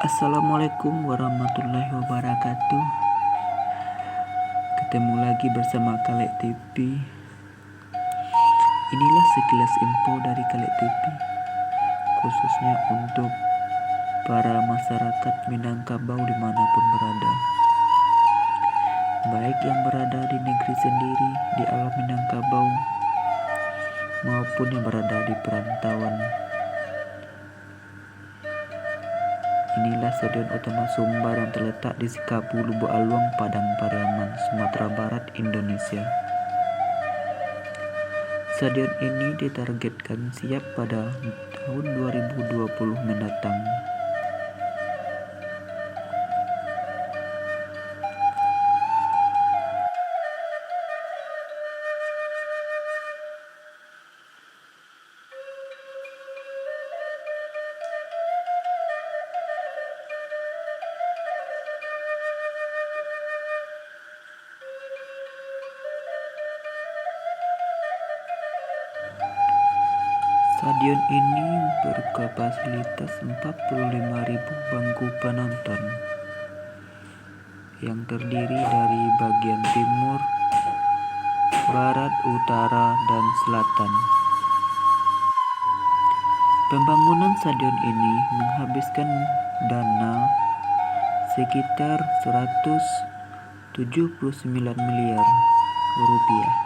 Assalamualaikum warahmatullahi wabarakatuh. Ketemu lagi bersama Kalek TV. Inilah sekilas info dari Kalek TV, khususnya untuk para masyarakat Minangkabau dimanapun berada, baik yang berada di negeri sendiri di alam Minangkabau maupun yang berada di perantauan. Inilah Stadion Utama Sumbar yang terletak di Sikapu, Lubuk Aluang, Padang Pariaman, Sumatera Barat, Indonesia. Stadion ini ditargetkan siap pada tahun 2020 mendatang. Stadion ini berkapasitas 45.000 bangku penonton yang terdiri dari bagian timur, barat, utara, dan selatan. Pembangunan stadion ini menghabiskan dana sekitar 179 miliar rupiah.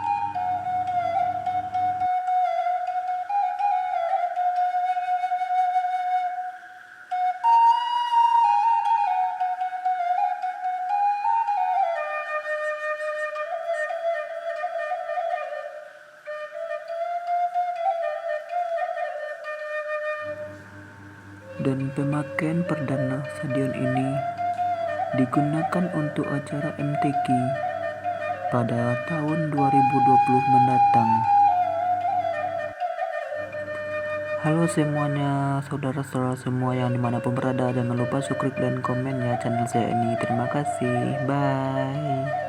Dan pemakaian perdana stadion ini digunakan untuk acara MTQ pada tahun 2020 mendatang. Halo semuanya, saudara-saudara semua yang dimanapun berada, jangan lupa subscribe dan komen ya channel saya ini. Terima kasih, bye.